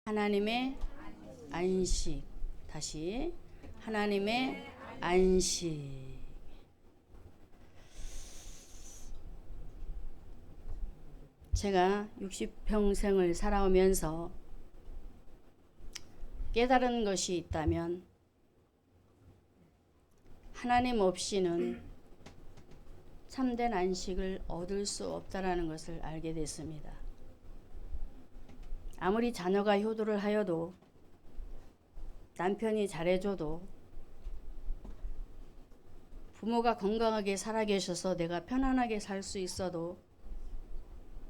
하나님의 안식. 다시 하나님의 안식. 제가 60평생을 살아오면서 깨달은 것이 있다면 하나님 없이는 참된 안식을 얻을 수 없다라는 것을 알게 됐습니다. 아무리 자녀가 효도를 하여도, 남편이 잘해줘도, 부모가 건강하게 살아계셔서 내가 편안하게 살 수 있어도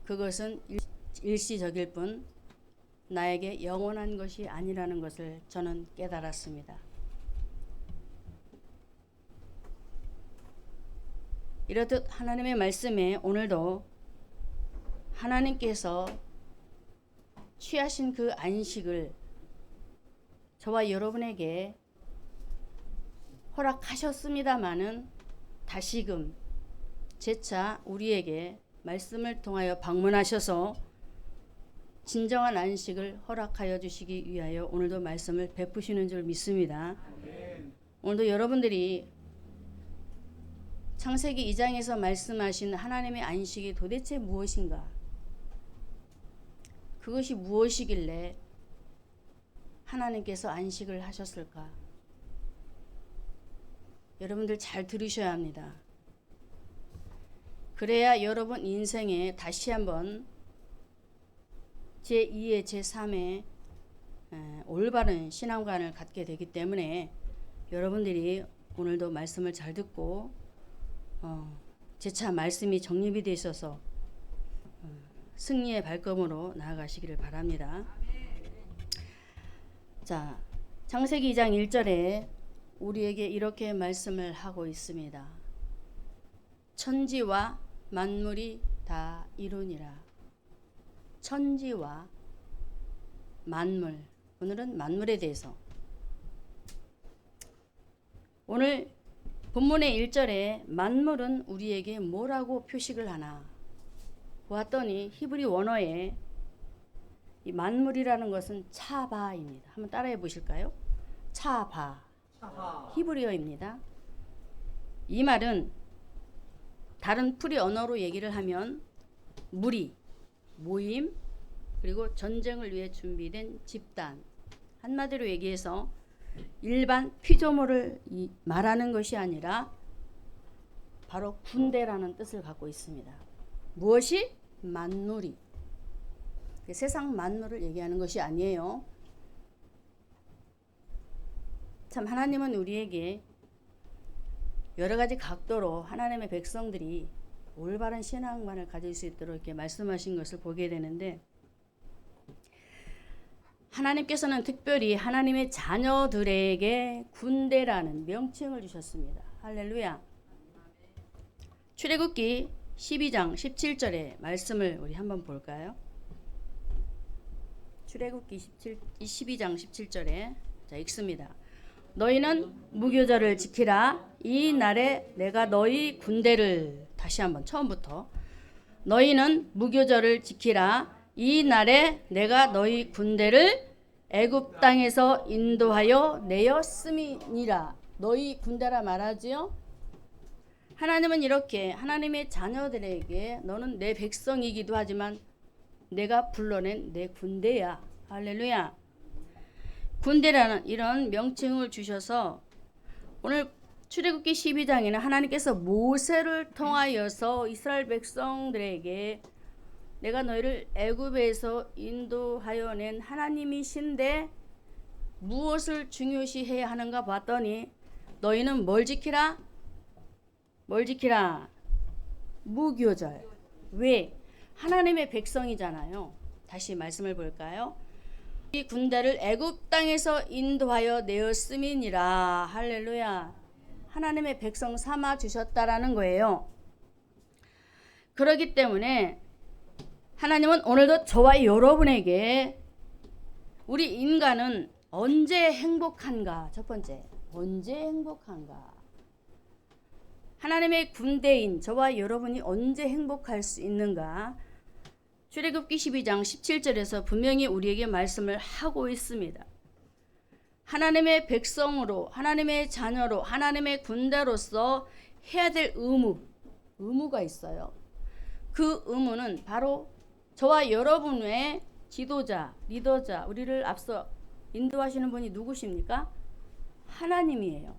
그것은 일시적일 뿐 나에게 영원한 것이 아니라는 것을 저는 깨달았습니다. 이렇듯 하나님의 말씀에 오늘도 하나님께서 취하신 그 안식을 저와 여러분에게 허락하셨습니다마는 다시금 재차 우리에게 말씀을 통하여 방문하셔서 진정한 안식을 허락하여 주시기 위하여 오늘도 말씀을 베푸시는 줄 믿습니다. 오늘도 여러분들이 창세기 2장에서 말씀하신 하나님의 안식이 도대체 무엇인가? 그것이 무엇이길래 하나님께서 안식을 하셨을까? 여러분들 잘 들으셔야 합니다. 그래야 여러분 인생에 다시 한번 제2의 제3의 올바른 신앙관을 갖게 되기 때문에 여러분들이 오늘도 말씀을 잘 듣고 재차 말씀이 정립이 되셔서 승리의 발걸음으로 나아가시기를 바랍니다. 자, 창세기 2장 1절에 우리에게 이렇게 말씀을 하고 있습니다. 천지와 만물이 다 이루니라. 천지와 만물. 오늘은 만물에 대해서. 오늘 본문의 1절에 만물은 우리에게 뭐라고 표식을 하나 보았더니 히브리 원어에 이 만물이라는 것은 차바입니다. 한번 따라해 보실까요? 차바. 히브리어입니다. 이 말은 다른 풀이 언어로 얘기를 하면 무리, 모임, 그리고 전쟁을 위해 준비된 집단. 한마디로 얘기해서 일반 피조물을 말하는 것이 아니라 바로 군대라는 뜻을 갖고 있습니다. 무엇이? 만물이. 세상 만물을 얘기하는 것이 아니에요. 참 하나님은 우리에게 여러 가지 각도로 하나님의 백성들이 올바른 신앙관을 가질 수 있도록 이렇게 말씀하신 것을 보게 되는데, 하나님께서는 특별히 하나님의 자녀들에게 군대라는 명칭을 주셨습니다. 할렐루야. 출애굽기 12장 17절의 말씀을 우리 한번 볼까요? 출애굽기 12장 17절에 자 읽습니다. 너희는 무교절을 지키라. 이 날에 내가 너희 군대를, 다시 한번 처음부터, 너희는 무교절을 지키라. 이 날에 내가 너희 군대를 애굽 땅에서 인도하여 내었음이니라. 너희 군대라 말하지요. 하나님은 이렇게 하나님의 자녀들에게 너는 내 백성이기도 하지만 내가 불러낸 내 군대야. 할렐루야. 군대라는 이런 명칭을 주셔서 오늘 출애굽기 12장에는 하나님께서 모세를 통하여서 이스라엘 백성들에게 내가 너희를 애굽에서 인도하여 낸 하나님이신데 무엇을 중요시해야 하는가 봤더니 너희는 뭘 지키라? 뭘 지키라? 무교절. 왜? 하나님의 백성이잖아요. 다시 말씀을 볼까요? 이 군대를 애굽 땅에서 인도하여 내었음이니라. 할렐루야. 하나님의 백성 삼아 주셨다라는 거예요. 그렇기 때문에 하나님은 오늘도 저와 여러분에게 우리 인간은 언제 행복한가? 첫 번째, 언제 행복한가? 하나님의 군대인 저와 여러분이 언제 행복할 수 있는가? 출애굽기 12장 17절에서 분명히 우리에게 말씀을 하고 있습니다. 하나님의 백성으로, 하나님의 자녀로, 하나님의 군대로서 해야 될 의무가 있어요. 그 의무는 바로 저와 여러분의 지도자, 리더자, 우리를 앞서 인도하시는 분이 누구십니까? 하나님이에요.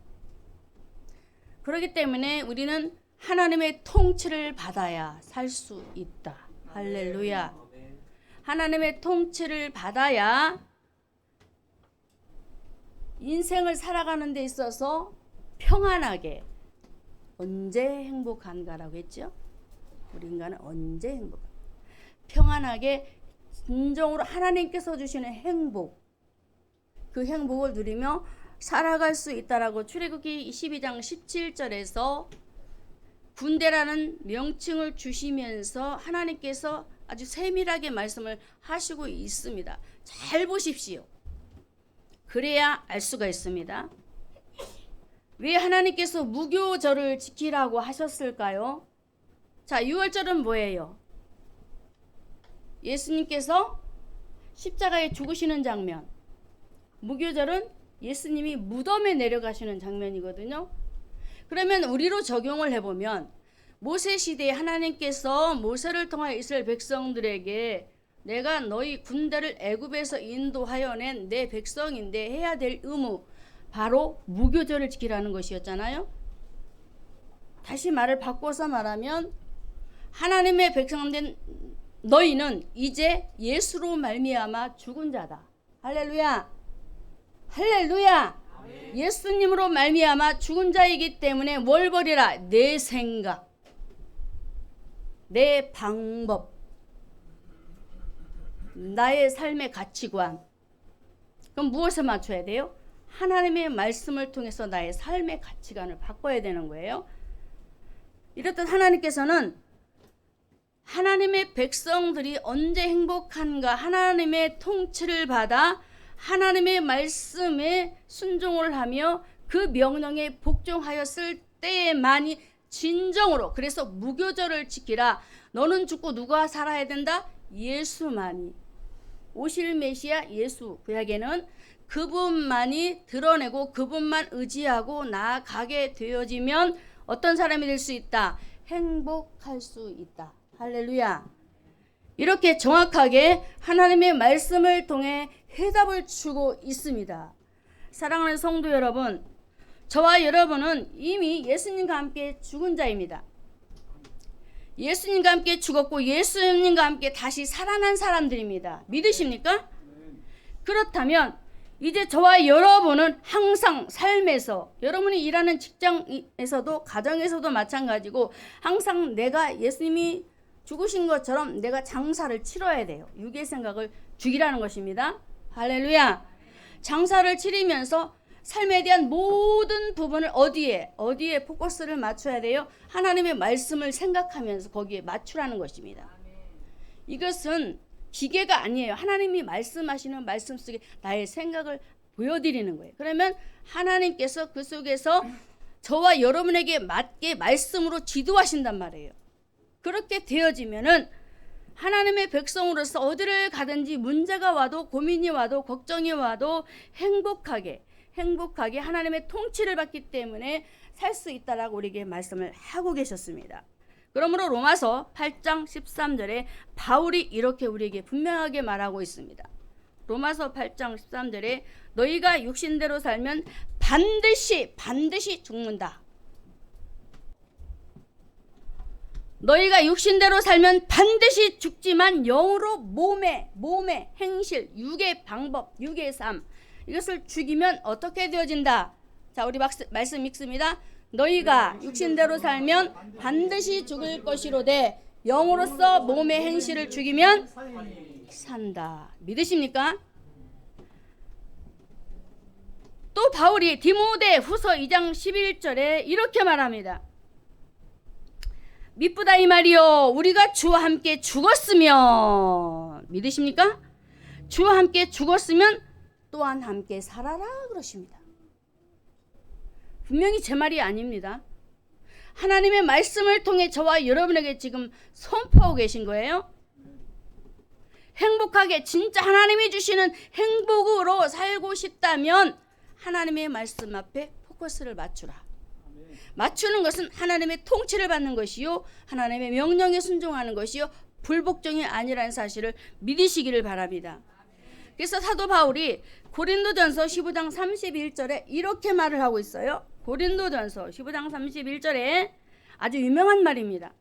그렇기 때문에 우리는 하나님의 통치를 받아야 살 수 있다. 할렐루야. 하나님의 통치를 받아야 인생을 살아가는 데 있어서 평안하게, 언제 행복한가라고 했죠? 우리 인간은 언제 행복한가? 평안하게 진정으로 하나님께서 주시는 행복, 그 행복을 누리며 살아갈 수 있다라고 출애굽기 22장 17절에서 군대라는 명칭을 주시면서 하나님께서 아주 세밀하게 말씀을 하시고 있습니다. 잘 보십시오. 그래야 알 수가 있습니다. 왜 하나님께서 무교절을 지키라고 하셨을까요? 자, 6월절은 뭐예요? 예수님께서 십자가에 죽으시는 장면. 무교절은 예수님이 무덤에 내려가시는 장면이거든요. 그러면 우리로 적용을 해보면 모세 시대에 하나님께서 모세를 통하여 이스라엘 백성들에게 내가 너희 군대를 애굽에서 인도하여 낸 내 백성인데 해야 될 의무, 바로 무교절을 지키라는 것이었잖아요. 다시 말을 바꿔서 말하면 하나님의 백성된 너희는 이제 예수로 말미암아 죽은 자다. 할렐루야. 할렐루야. 아멘. 예수님으로 말미암아 죽은 자이기 때문에 뭘 버리라? 내 생각, 내 방법, 나의 삶의 가치관. 그럼 무엇을 맞춰야 돼요? 하나님의 말씀을 통해서 나의 삶의 가치관을 바꿔야 되는 거예요. 이렇듯 하나님께서는 하나님의 백성들이 언제 행복한가, 하나님의 통치를 받아 하나님의 말씀에 순종을 하며 그 명령에 복종하였을 때에만이 진정으로, 그래서 무교절을 지키라. 너는 죽고 누가 살아야 된다? 예수만이, 오실 메시아 예수, 구약에는 그분만이 드러내고 그분만 의지하고 나아가게 되어지면 어떤 사람이 될 수 있다? 행복할 수 있다. 할렐루야. 이렇게 정확하게 하나님의 말씀을 통해 해답을 주고 있습니다. 사랑하는 성도 여러분, 저와 여러분은 이미 예수님과 함께 죽은 자입니다. 예수님과 함께 죽었고 예수님과 함께 다시 살아난 사람들입니다. 믿으십니까? 그렇다면 이제 저와 여러분은 항상 삶에서, 여러분이 일하는 직장에서도 가정에서도 마찬가지고 항상 내가 예수님이 죽으신 것처럼 내가 장사를 치러야 돼요. 육의 생각을 죽이라는 것입니다. 할렐루야. 장사를 치르면서 삶에 대한 모든 부분을 어디에 포커스를 맞춰야 돼요? 하나님의 말씀을 생각하면서 거기에 맞추라는 것입니다. 이것은 기계가 아니에요. 하나님이 말씀하시는 말씀 속에 나의 생각을 보여드리는 거예요. 그러면 하나님께서 그 속에서 저와 여러분에게 맞게 말씀으로 지도하신단 말이에요. 그렇게 되어지면은 하나님의 백성으로서 어디를 가든지 문제가 와도 고민이 와도 걱정이 와도 행복하게 하나님의 통치를 받기 때문에 살 수 있다라고 우리에게 말씀을 하고 계셨습니다. 그러므로 로마서 8장 13절에 바울이 이렇게 우리에게 분명하게 말하고 있습니다. 로마서 8장 13절에 너희가 육신대로 살면 반드시 죽는다. 너희가 육신대로 살면 반드시 죽지만 영으로 몸의 행실, 육의 방법, 육의 삶, 이것을 죽이면 어떻게 되어진다? 자, 우리 말씀 읽습니다. 너희가 육신대로 살면 반드시 죽을 것이로되 영으로서 몸의 행실을 죽이면 산다. 믿으십니까? 또 바울이 디모데 후서 2장 11절에 이렇게 말합니다. 미쁘다 이 말이요, 우리가 주와 함께 죽었으면, 믿으십니까? 주와 함께 죽었으면 또한 함께 살아라 그러십니다. 분명히 제 말이 아닙니다. 하나님의 말씀을 통해 저와 여러분에게 지금 선포하고 계신 거예요. 행복하게 진짜 하나님이 주시는 행복으로 살고 싶다면 하나님의 말씀 앞에 포커스를 맞추라. 맞추는 것은 하나님의 통치를 받는 것이요, 하나님의 명령에 순종하는 것이요, 불복종이 아니라는 사실을 믿으시기를 바랍니다. 그래서 사도 바울이 고린도전서 15장 31절에 이렇게 말을 하고 있어요. 고린도전서 15장 31절에 아주 유명한 말입니다.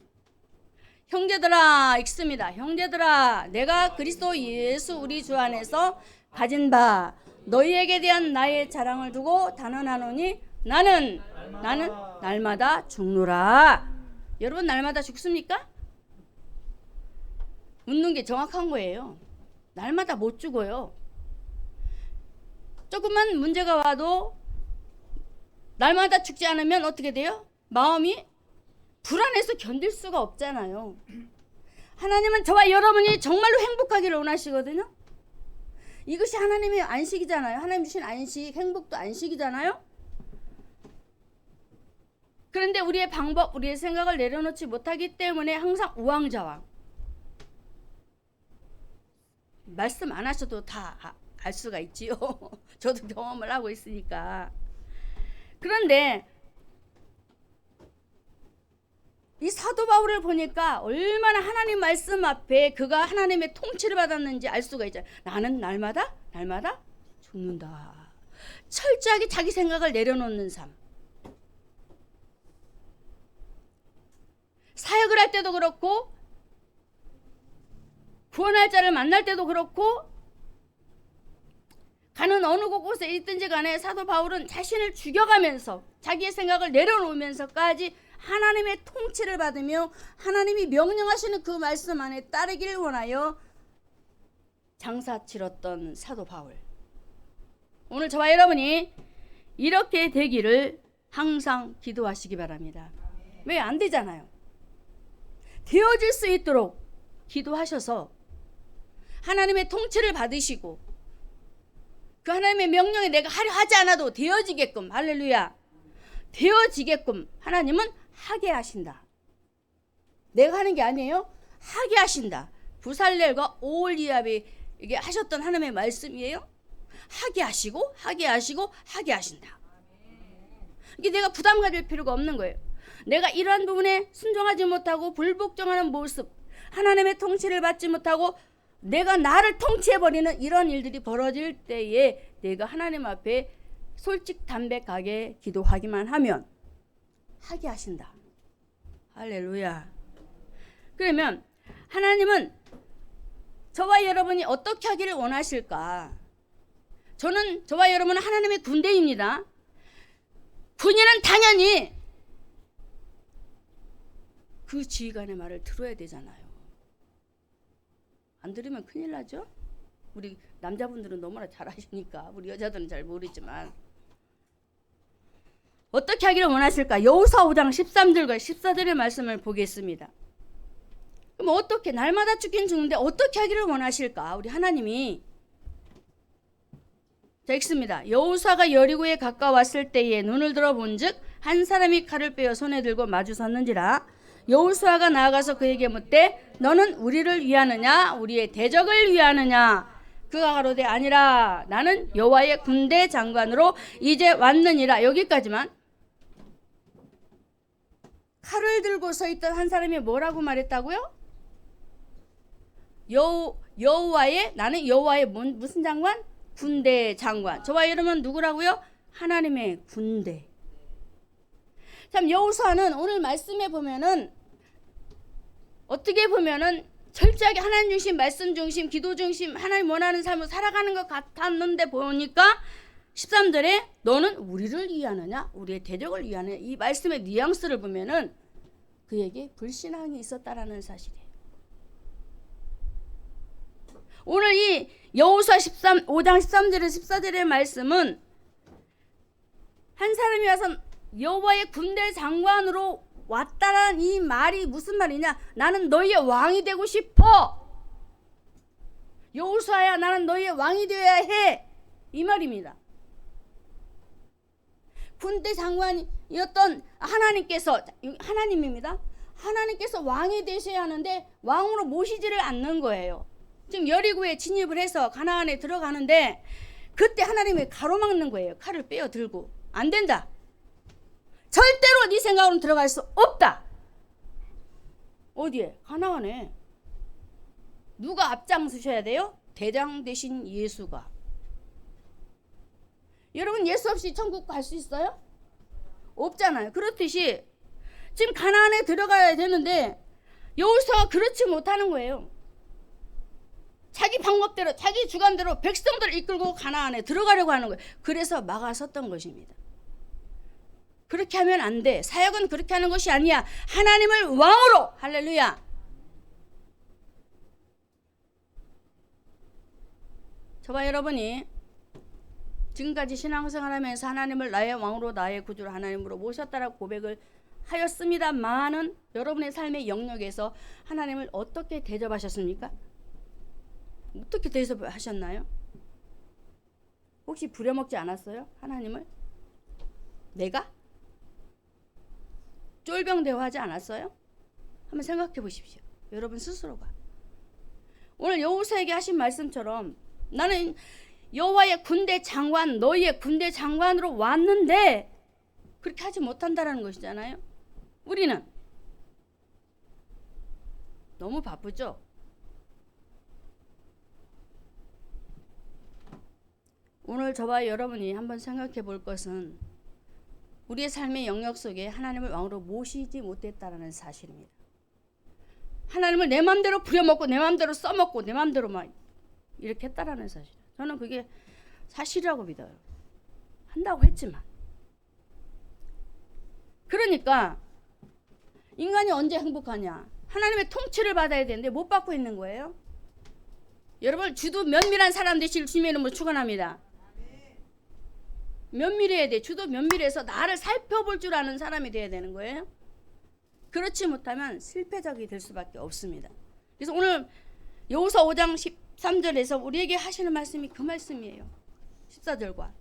형제들아, 읽습니다. 형제들아, 내가 그리스도 예수 우리 주 안에서 가진 바 너희에게 대한 나의 자랑을 두고 단언하노니 나는 날마다 죽노라. 여러분, 날마다 죽습니까? 묻는 게 정확한 거예요. 날마다 못 죽어요. 조금만 문제가 와도 날마다 죽지 않으면 어떻게 돼요? 마음이 불안해서 견딜 수가 없잖아요. 하나님은 저와 여러분이 정말로 행복하기를 원하시거든요. 이것이 하나님의 안식이잖아요. 하나님 주신 안식, 행복도 안식이잖아요. 그런데 우리의 방법, 우리의 생각을 내려놓지 못하기 때문에 항상 우왕좌왕. 말씀 안 하셔도 다 알 수가 있지요. 저도 경험을 하고 있으니까. 그런데 이 사도 바울을 보니까 얼마나 하나님 말씀 앞에 그가 하나님의 통치를 받았는지 알 수가 있잖아요. 나는 날마다 죽는다. 철저하게 자기 생각을 내려놓는 삶. 사역을 할 때도 그렇고 구원할 자를 만날 때도 그렇고 가는 어느 곳에 있든지 간에 사도 바울은 자신을 죽여가면서 자기의 생각을 내려놓으면서까지 하나님의 통치를 받으며 하나님이 명령하시는 그 말씀 안에 따르기를 원하여 장사 치렀던 사도 바울. 오늘 저와 여러분이 이렇게 되기를 항상 기도하시기 바랍니다. 왜 안 되잖아요. 되어질 수 있도록 기도하셔서 하나님의 통치를 받으시고 그 하나님의 명령에 내가 하려 하지 않아도 되어지게끔, 할렐루야, 되어지게끔 하나님은 하게 하신다. 내가 하는 게 아니에요. 하게 하신다. 부살렐과 오홀리압이 이게 하셨던 하나님의 말씀이에요. 하게 하시고 하게 하시고 하게 하신다. 이게 내가 부담 가질 필요가 없는 거예요. 내가 이러한 부분에 순종하지 못하고 불복종하는 모습, 하나님의 통치를 받지 못하고 내가 나를 통치해버리는 이런 일들이 벌어질 때에 내가 하나님 앞에 솔직담백하게 기도하기만 하면 하게 하신다. 할렐루야. 그러면 하나님은 저와 여러분이 어떻게 하기를 원하실까? 저와 여러분은 하나님의 군대입니다. 군인은 당연히 그 지휘관의 말을 들어야 되잖아요. 안 들으면 큰일 나죠? 우리 남자분들은 너무나 잘 아시니까 우리 여자들은 잘 모르지만 어떻게 하기를 원하실까? 여호수아 5장 13절과 14절의 말씀을 보겠습니다. 그럼 어떻게, 날마다 죽긴 죽는데 어떻게 하기를 원하실까? 우리 하나님이. 자, 읽습니다. 여호수아가 여리고에 가까웠을 때에 눈을 들어 본즉 한 사람이 칼을 빼어 손에 들고 마주 섰는지라. 여호수아가 나아가서 그에게 묻되 너는 우리를 위하느냐 우리의 대적을 위하느냐. 그가 가로되 아니라 나는 여호와의 군대 장관으로 이제 왔느니라. 여기까지만. 칼을 들고 서 있던 한 사람이 뭐라고 말했다고요? 나는 여호와의 무슨 장관? 군대 장관. 저와 여러분 누구라고요? 하나님의 군대. 참, 여호수아는 오늘 말씀에 보면은 어떻게 보면은 철저하게 하나님 중심, 말씀 중심, 기도 중심, 하나님 원하는 삶을 살아가는 것 같았는데 보니까 13절에 너는 우리를 위하느냐 우리의 대적을 위하느냐, 이 말씀의 뉘앙스를 보면은 그에게 불신앙이 있었다라는 사실이에요. 오늘 이 여호수아 5장 13절에 14절의 말씀은 한 사람이 와서 여호와의 군대 장관으로 왔다라는 이 말이 무슨 말이냐? 나는 너희의 왕이 되고 싶어. 여호수아야, 나는 너희의 왕이 되어야 해. 이 말입니다. 군대 장관이었던 하나님입니다. 하나님께서 왕이 되셔야 하는데 왕으로 모시지를 않는 거예요. 지금 여리고에 진입을 해서 가나안에 들어가는데 그때 하나님이 가로막는 거예요. 칼을 빼어 들고. 안 된다. 절대로 네 생각으로는 들어갈 수 없다. 어디에? 가나안에. 누가 앞장서셔야 돼요? 대장 되신 예수가. 여러분 예수 없이 천국 갈 수 있어요? 없잖아요. 그렇듯이 지금 가나안에 들어가야 되는데 여호수아가 그렇지 못하는 거예요. 자기 방법대로 자기 주관대로 백성들을 이끌고 가나안에 들어가려고 하는 거예요. 그래서 막아섰던 것입니다. 그렇게 하면 안 돼. 사역은 그렇게 하는 것이 아니야. 하나님을 왕으로. 할렐루야. 저와 여러분이 지금까지 신앙생활하면서 하나님을 나의 왕으로 나의 구주로 하나님으로 모셨다라고 고백을 하였습니다만은 여러분의 삶의 영역에서 하나님을 어떻게 대접하셨습니까? 어떻게 대접하셨나요? 혹시 부려먹지 않았어요? 하나님을? 내가? 쫄병 대화하지 않았어요? 한번 생각해 보십시오. 여러분 스스로가. 오늘 여호수아에게 하신 말씀처럼 나는 여호와의 군대 장관, 너희의 군대 장관으로 왔는데 그렇게 하지 못한다라는 것이잖아요. 우리는 너무 바쁘죠. 오늘 저와 여러분이 한번 생각해 볼 것은 우리의 삶의 영역 속에 하나님을 왕으로 모시지 못했다라는 사실입니다. 하나님을 내 마음대로 부려먹고 내 마음대로 써먹고 내 마음대로 막 이렇게 했다라는 사실. 저는 그게 사실이라고 믿어요. 한다고 했지만. 그러니까 인간이 언제 행복하냐? 하나님의 통치를 받아야 되는데 못 받고 있는 거예요. 여러분 주도 면밀한 사람 되실 주님의 이름으로 축원합니다. 면밀해야 돼. 주도 면밀해서 나를 살펴볼 줄 아는 사람이 돼야 되는 거예요. 그렇지 못하면 실패적이 될 수밖에 없습니다. 그래서 오늘 여호수아 5장 13절에서 우리에게 하시는 말씀이 그 말씀이에요. 14절과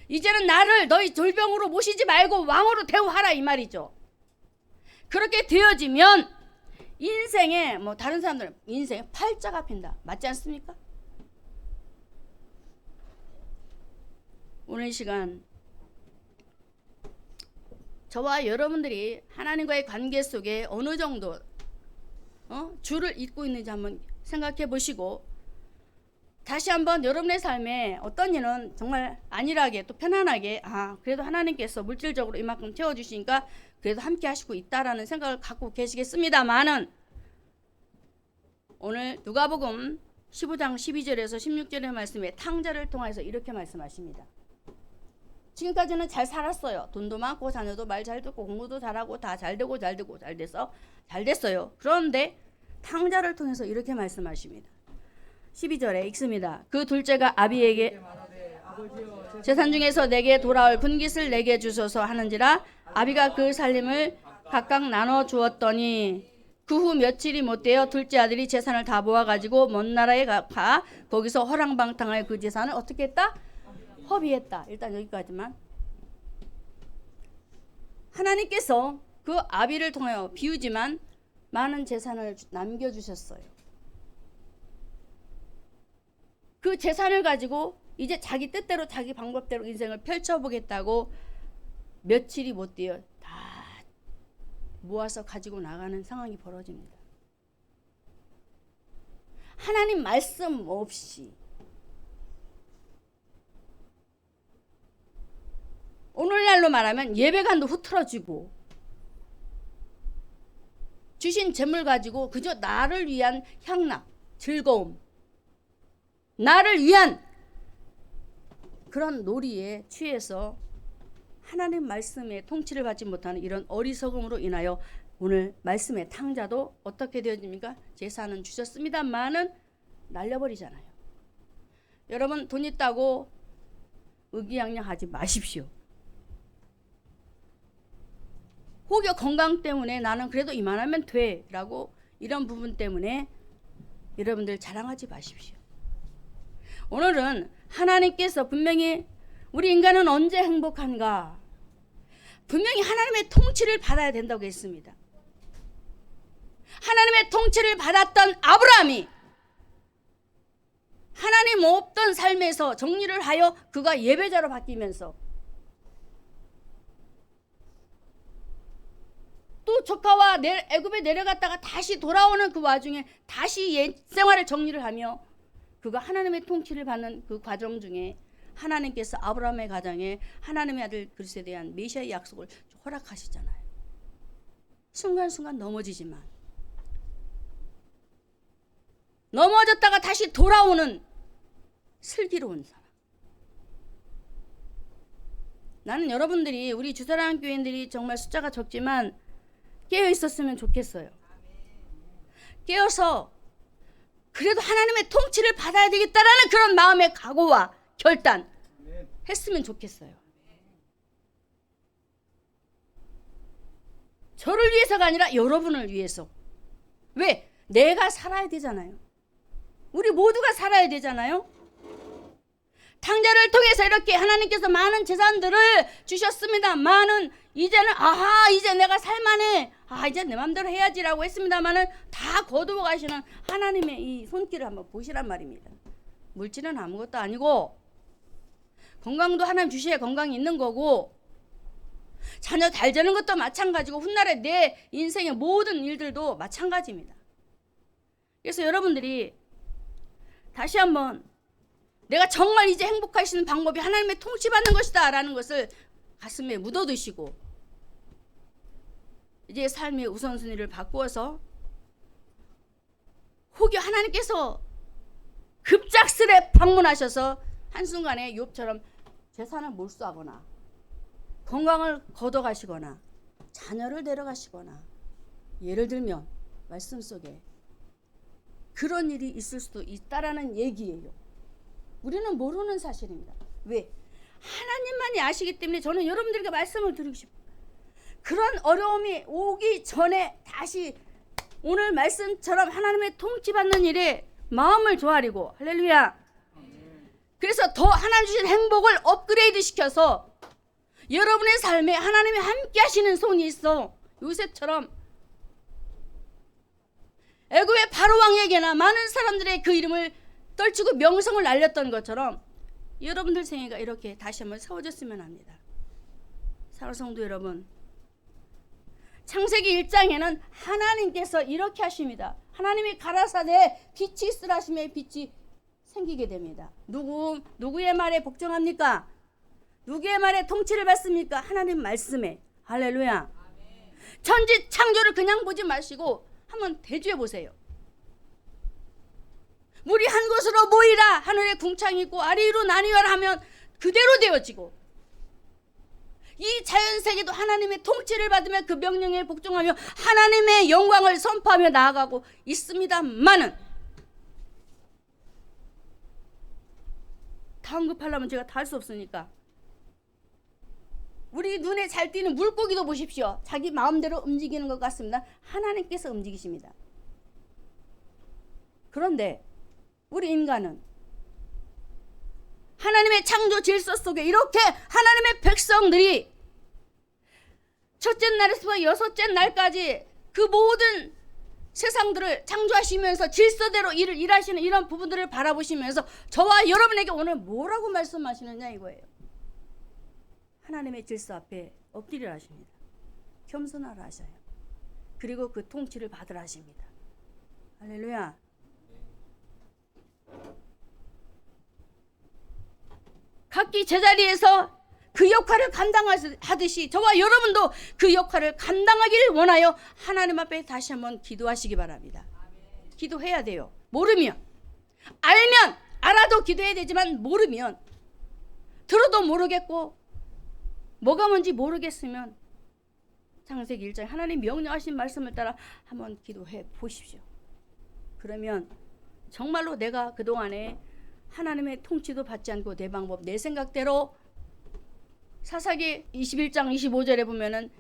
이제는 나를 너희 졸병으로 모시지 말고 왕으로 대우하라 이 말이죠. 그렇게 되어지면 인생에 뭐 다른 사람들은 인생에 팔자가 핀다. 맞지 않습니까? 오늘 시간 저와 여러분들이 하나님과의 관계 속에 어느 정도 줄을 잇고 있는지 한번 생각해 보시고 다시 한번 여러분의 삶에 어떤 일은 정말 안일하게 또 편안하게 그래도 하나님께서 물질적으로 이만큼 채워주시니까 그래도 함께 하시고 있다라는 생각을 갖고 계시겠습니다만은 오늘 누가복음 15장 12절에서 16절의 말씀에 탕자를 통해서 이렇게 말씀하십니다. 지금까지는 잘 살았어요. 돈도 많고 자녀도 말 잘 듣고 공부도 잘하고 다 잘되고 잘 됐어요. 그런데 탕자를 통해서 이렇게 말씀하십니다. 12절에 읽습니다. 그 둘째가 아비에게 재산 중에서 내게 돌아올 분깃을 내게 주소서 하는지라 아비가 그 살림을 각각 나눠 주었더니 그 후 며칠이 못되어 둘째 아들이 재산을 다 모아가지고 먼 나라에 가 거기서 허랑방탕하여 그 재산을 어떻게 했다? 허비했다. 일단 여기까지만. 하나님께서 그 아비를 통하여 비우지만 많은 재산을 남겨주셨어요. 그 재산을 가지고 이제 자기 뜻대로 자기 방법대로 인생을 펼쳐보겠다고 며칠이 못되어 다 모아서 가지고 나가는 상황이 벌어집니다. 하나님 말씀 없이 오늘날로 말하면 예배관도 흐트러지고 주신 재물 가지고 그저 나를 위한 향락, 즐거움, 나를 위한 그런 놀이에 취해서 하나님 말씀의 통치를 받지 못하는 이런 어리석음으로 인하여 오늘 말씀의 탕자도 어떻게 되어집니까? 재산은 주셨습니다만은 날려버리잖아요. 여러분 돈 있다고 의기양양하지 마십시오. 혹여 건강 때문에 나는 그래도 이만하면 돼 라고 이런 부분 때문에 여러분들 자랑하지 마십시오. 오늘은 하나님께서 분명히 우리 인간은 언제 행복한가? 분명히 하나님의 통치를 받아야 된다고 했습니다. 하나님의 통치를 받았던 아브라함이 삶에서 정리를 하여 그가 예배자로 바뀌면서 또 조카와 애굽에 내려갔다가 다시 돌아오는 그 와중에 다시 옛 생활을 정리를 하며 그가 하나님의 통치를 받는 그 과정 중에 하나님께서 아브라함의 가정에 하나님의 아들 그리스도에 대한 메시아의 약속을 허락하시잖아요. 순간순간 넘어지지만 넘어졌다가 다시 돌아오는 슬기로운 사람. 나는 여러분들이 우리 주사랑 교인들이 정말 숫자가 적지만 깨어 있었으면 좋겠어요. 깨어서 그래도 하나님의 통치를 받아야 되겠다라는 그런 마음의 각오와 결단 했으면 좋겠어요. 저를 위해서가 아니라 여러분을 위해서. 왜? 내가 살아야 되잖아요. 우리 모두가 살아야 되잖아요. 탕자를 통해서 이렇게 하나님께서 많은 재산들을 주셨습니다만은 이제는 이제 내가 살만해. 이제 내 맘대로 해야지라고 했습니다만은 다 거두어 가시는 하나님의 이 손길을 한번 보시란 말입니다. 물질은 아무것도 아니고 건강도 하나님 주셔야 건강이 있는 거고 자녀 잘 되는 것도 마찬가지고 훗날에 내 인생의 모든 일들도 마찬가지입니다. 그래서 여러분들이 다시 한번 내가 정말 이제 행복할 수 있는 방법이 하나님의 통치받는 것이다 라는 것을 가슴에 묻어두시고 이제 삶의 우선순위를 바꾸어서 혹여 하나님께서 급작스레 방문하셔서 한순간에 욥처럼 재산을 몰수하거나 건강을 걷어가시거나 자녀를 데려가시거나 예를 들면 말씀 속에 그런 일이 있을 수도 있다라는 얘기예요. 우리는 모르는 사실입니다. 왜? 하나님만이 아시기 때문에 저는 여러분들에게 말씀을 드리고 싶어요. 그런 어려움이 오기 전에 다시 오늘 말씀처럼 하나님의 통치받는 일에 마음을 조아리고 할렐루야. 그래서 더 하나님 주신 행복을 업그레이드 시켜서 여러분의 삶에 하나님이 함께 하시는 손이 있어. 요셉처럼 애굽의 바로 왕에게나 많은 사람들의 그 이름을 떨치고 명성을 날렸던 것처럼 여러분들 생애가 이렇게 다시 한번 세워졌으면 합니다. 사랑하는 성도 여러분, 창세기 1장에는 하나님께서 이렇게 하십니다. 하나님이 가라사대 빛이 있으라 하시며 빛이 생기게 됩니다. 누구의 말에 복종합니까? 누구의 말에 통치를 받습니까? 하나님 말씀에. 할렐루야. 천지 창조를 그냥 보지 마시고 한번 대주해 보세요. 물이 한 곳으로 모이라 하늘에 궁창이 있고 아래 위로 나뉘어라 하면 그대로 되어지고 이 자연세계도 하나님의 통치를 받으며 그 명령에 복종하며 하나님의 영광을 선포하며 나아가고 있습니다만은 다 언급하려면 제가 다 할 수 없으니까 우리 눈에 잘 띄는 물고기도 보십시오. 자기 마음대로 움직이는 것 같습니다. 하나님께서 움직이십니다. 그런데 우리 인간은 하나님의 창조 질서 속에 이렇게 하나님의 백성들이 첫째 날에서 여섯째 날까지 그 모든 세상들을 창조하시면서 질서대로 일하시는 이런 부분들을 바라보시면서 저와 여러분에게 오늘 뭐라고 말씀하시느냐 이거예요. 하나님의 질서 앞에 엎드리라 하십니다. 겸손하라 하셔요. 그리고 그 통치를 받으라 하십니다. 할렐루야. 각기 제자리에서 그 역할을 감당하듯이 저와 여러분도 그 역할을 감당하기를 원하여 하나님 앞에 다시 한번 기도하시기 바랍니다. 기도해야 돼요. 모르면 알면 알아도 기도해야 되지만 모르면 들어도 모르겠고 뭐가 뭔지 모르겠으면 창세기 1장 하나님 명령하신 말씀을 따라 한번 기도해 보십시오. 그러면 정말로 내가 그동안에 하나님의 통치도 받지 않고 내 방법 내 생각대로 사사기 21장 25절에 보면은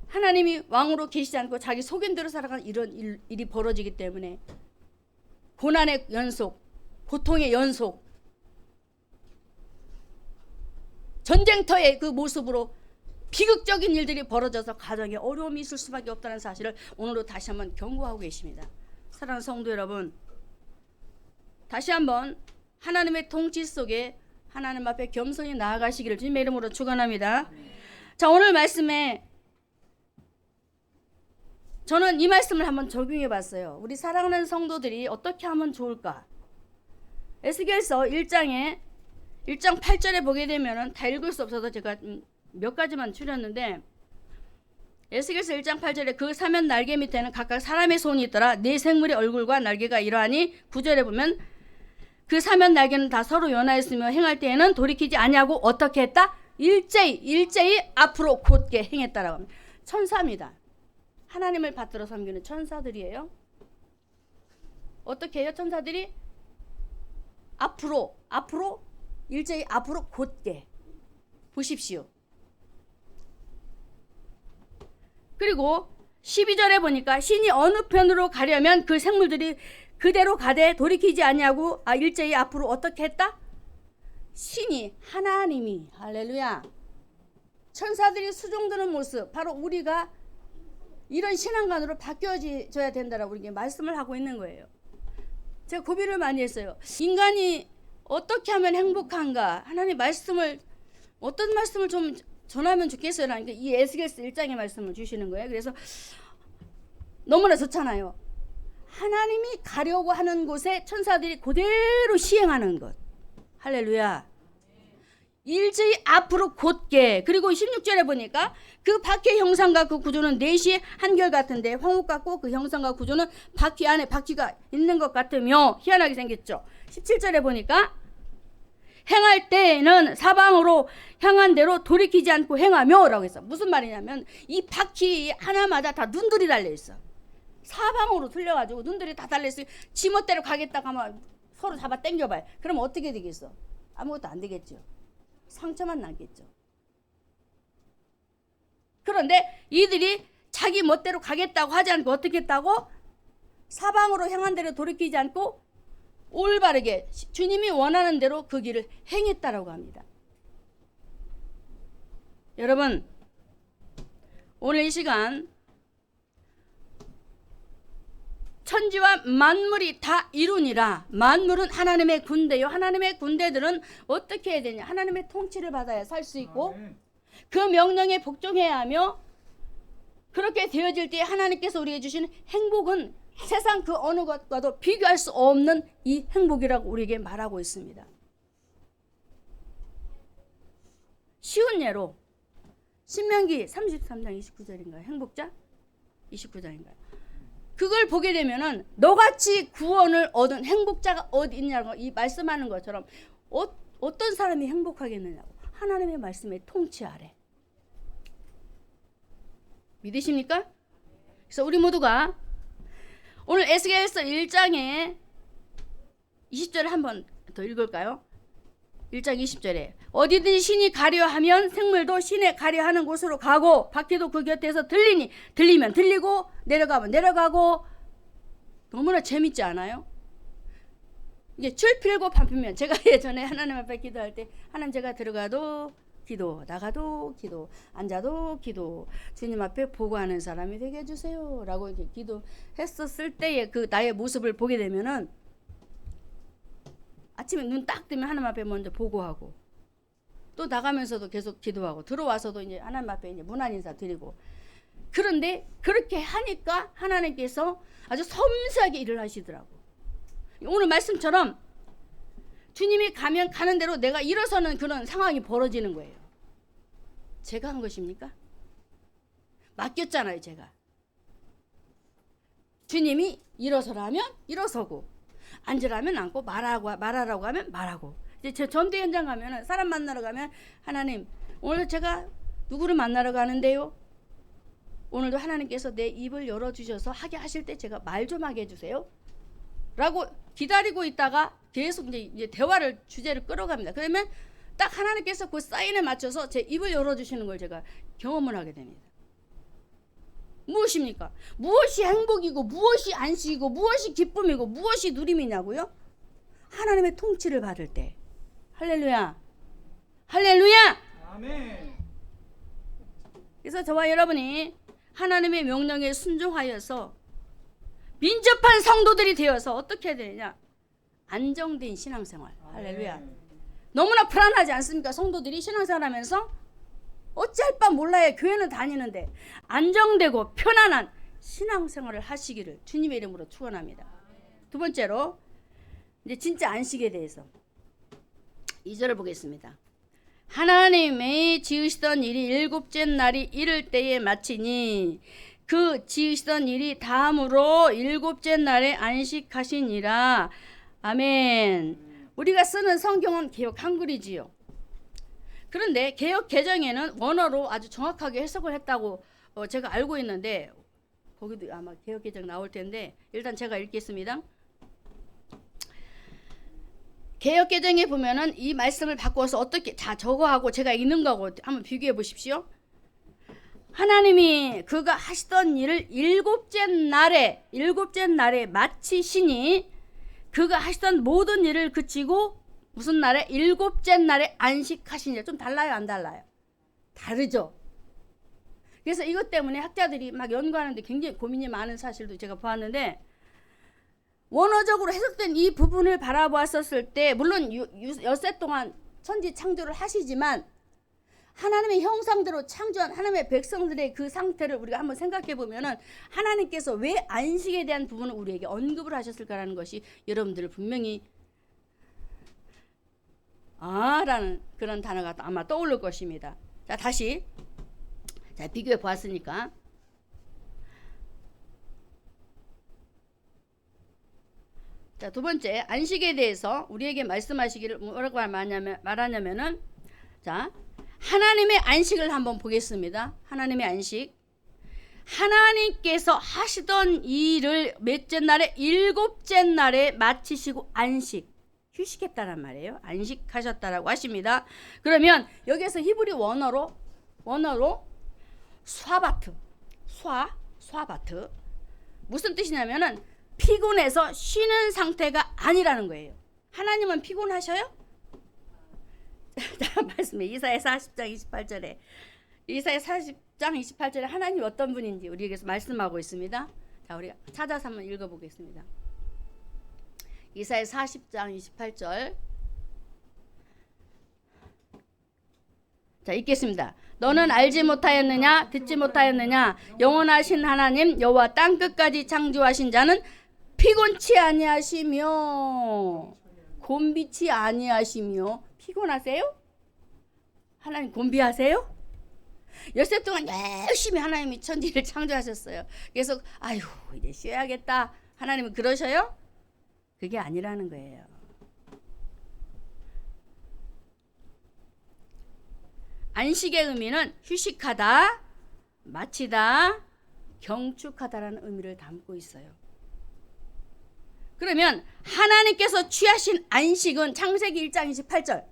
하나님이 왕으로 계시지 않고 자기 속인대로 살아가는 이런 일이 벌어지기 때문에 고난의 연속, 고통의 연속, 전쟁터의 그 모습으로 비극적인 일들이 벌어져서 가정에 어려움이 있을 수밖에 없다는 사실을 오늘도 다시 한번 경고하고 계십니다. 사랑하는 성도 여러분, 다시 한번 하나님의 통치 속에 하나님 앞에 겸손히 나아가시기를 주님의 이름으로 축원합니다. 자, 오늘 말씀에 저는 이 말씀을 한번 적용해 봤어요. 우리 사랑하는 성도들이 어떻게 하면 좋을까? 에스겔서 1장 8절에 보게 되면은 다 읽을 수 없어서 제가 몇 가지만 추렸는데, 에스겔서 1장 8절에 그 사면 날개 밑에는 각각 사람의 손이 있더라. 네 생물의 얼굴과 날개가 이러하니, 9절에 보면 그 사면 날개는 다 서로 연하였으며 행할 때에는 돌이키지 아니하고 어떻게 했다? 일제히 앞으로 곧게 행했다라고 합니다. 천사입니다. 하나님을 받들어 섬기는 천사들이에요. 어떻게 해요? 천사들이 앞으로 일제히 앞으로 곧게. 보십시오. 그리고 12절에 보니까 신이 어느 편으로 가려면 그 생물들이 그대로 가되 돌이키지 아니하고 일제히 앞으로 어떻게 했다? 신이, 하나님이, 할렐루야, 천사들이 수종드는 모습, 바로 우리가 이런 신앙관으로 바뀌어져야 된다라고 우리에게 말씀을 하고 있는 거예요. 제가 고민을 많이 했어요. 인간이 어떻게 하면 행복한가? 하나님 말씀을, 어떤 말씀을 좀 전하면 좋겠어요. 그러니까 이 에스겔서 1장의 말씀을 주시는 거예요. 그래서 너무나 좋잖아요. 하나님이 가려고 하는 곳에 천사들이 그대로 시행하는 것. 할렐루야. 일제히 앞으로 곧게. 그리고 16절에 보니까 그 바퀴의 형상과 그 구조는 넷이 한결같은데 황옥 같고 그 형상과 구조는 바퀴 안에 바퀴가 있는 것 같으며 희한하게 생겼죠. 17절에 보니까 행할 때에는 사방으로 향한 대로 돌이키지 않고 행하며 라고 했어. 무슨 말이냐면 이 바퀴 하나마다 다 눈들이 달려있어. 사방으로 틀려가지고 눈들이 다 달려있어요. 지멋대로 가겠다고 하면 서로 잡아 당겨봐요. 그럼 어떻게 되겠어? 아무것도 안 되겠죠. 상처만 나겠죠. 그런데 이들이 자기 멋대로 가겠다고 하지 않고 어떻게 했다고? 사방으로 향한 대로 돌이키지 않고 올바르게 주님이 원하는 대로 그 길을 행했다라고 합니다. 여러분, 오늘 이 시간 천지와 만물이 다 이루니라. 만물은 하나님의 군대요. 하나님의 군대들은 어떻게 해야 되냐? 하나님의 통치를 받아야 살 수 있고 그 명령에 복종해야 하며, 그렇게 되어질 때 하나님께서 우리에게 주시는 행복은 세상 그 어느 것과도 비교할 수 없는 이 행복이라고 우리에게 말하고 있습니다. 쉬운 예로 신명기 33장 29절인가요? 행복자? 29장인가요? 그걸 보게 되면은 너같이 구원을 얻은 행복자가 어디 있냐고 이 말씀하는 것처럼 어떤 사람이 행복하겠느냐고. 하나님의 말씀의 통치 아래. 믿으십니까? 그래서 우리 모두가 오늘 에스겔서 1장에 20절을 한번 더 읽을까요? 1장 20절에 어디든지 신이 가려하면 생물도 신에 가려하는 곳으로 가고 바퀴도 그 곁에서 들리면 들리고 내려가면 내려가고. 너무나 재밌지 않아요? 이게 출필고 반피면, 제가 예전에 하나님 앞에 기도할 때 하나님, 제가 들어가도 기도, 나가도 기도, 앉아도 기도, 주님 앞에 보고하는 사람이 되게 해주세요 라고 이렇게 기도했었을 때의 그 나의 모습을 보게 되면은 아침에 눈 딱 뜨면 하나님 앞에 먼저 보고하고 또 나가면서도 계속 기도하고 들어와서도 이제 하나님 앞에 이제 문안 인사 드리고. 그런데 그렇게 하니까 하나님께서 아주 섬세하게 일을 하시더라고. 오늘 말씀처럼 주님이 가면 가는 대로 내가 일어서는 그런 상황이 벌어지는 거예요. 제가 한 것입니까? 맡겼잖아요, 제가. 주님이 일어서라면 일어서고, 앉으라면 앉고, 말하라고 하면 말하고. 이제 제 전도 현장 가면은 사람 만나러 가면 하나님, 오늘 제가 누구를 만나러 가는데요? 오늘도 하나님께서 내 입을 열어주셔서 하게 하실 때 제가 말 좀 하게 해주세요 라고 기다리고 있다가 계속 이제 대화를, 주제를 끌어갑니다. 그러면 딱 하나님께서 그 사인에 맞춰서 제 입을 열어주시는 걸 제가 경험을 하게 됩니다. 무엇입니까? 무엇이 행복이고 무엇이 안식이고 무엇이 기쁨이고 무엇이 누림이냐고요? 하나님의 통치를 받을 때. 할렐루야, 할렐루야. 아멘. 그래서 저와 여러분이 하나님의 명령에 순종하여서 민접한 성도들이 되어서 어떻게 해야 되느냐? 안정된 신앙생활. 할렐루야. 너무나 불안하지 않습니까? 성도들이 신앙생활하면서 어찌할 바 몰라요. 교회는 다니는데 안정되고 편안한 신앙생활을 하시기를 주님의 이름으로 축원합니다. 두 번째로 이제 진짜 안식에 대해서 2절을 보겠습니다. 하나님이 지으시던 일이 일곱째 날이 이를 때에 마치니 그 지으시던 일이 다음으로 일곱째 날에 안식하시니라. 아멘. 우리가 쓰는 성경은 개역 한글이지요. 그런데 개역 개정에는 원어로 아주 정확하게 해석을 했다고 제가 알고 있는데 거기도 아마 개역 개정 나올 텐데 일단 제가 읽겠습니다. 개역 개정에 보면은 이 말씀을 바꿔서 어떻게 저거하고 제가 읽는 거하고 한번 비교해 보십시오. 하나님이 그가 하시던 일을 일곱째 날에 마치시니 그가 하시던 모든 일을 그치고 무슨 날에? 일곱째 날에 안식하시니라. 좀 달라요, 안 달라요? 다르죠. 그래서 이것 때문에 학자들이 막 연구하는데 굉장히 고민이 많은 사실도 제가 보았는데 원어적으로 해석된 이 부분을 바라보았었을 때 물론 엿새 동안 천지 창조를 하시지만 하나님의 형상대로 창조한 하나님의 백성들의 그 상태를 우리가 한번 생각해 보면은 하나님께서 왜 안식에 대한 부분을 우리에게 언급을 하셨을까라는 것이 여러분들을 분명히 라는 그런 단어가 아마 떠오를 것입니다. 자, 다시 비교해 보았으니까 자, 두 번째 안식에 대해서 우리에게 말씀하시기를 뭐라고 말하냐면은 자, 하나님의 안식을 한번 보겠습니다. 하나님의 안식. 하나님께서 하시던 일을 몇째 날에? 일곱째 날에 마치시고 안식. 휴식했다란 말이에요. 안식하셨다라고 하십니다. 그러면 여기서 히브리 원어로 샤바트. 샤바트. 무슨 뜻이냐면은 피곤해서 쉬는 상태가 아니라는 거예요. 하나님은 피곤하셔요? 자, 말씀해. 이사야 40장 28절에 이사야 40장 28절에 하나님이 어떤 분인지 우리에게서 말씀하고 있습니다. 자, 우리가 찾아서 한번 읽어보겠습니다. 이사야 40장 28절 자, 읽겠습니다. 너는 알지 못하였느냐? 듣지 못하였느냐? 영원하신 하나님 여호와 땅끝까지 창조하신 자는 피곤치 아니하시며 곤비치 아니하시며. 피곤하세요? 하나님 곤비하세요? 엿새 동안 열심히 하나님이 천지를 창조하셨어요. 그래서 아유 이제 쉬어야겠다. 하나님은 그러셔요? 그게 아니라는 거예요. 안식의 의미는 휴식하다, 마치다, 경축하다라는 의미를 담고 있어요. 그러면 하나님께서 취하신 안식은 창세기 1장 28절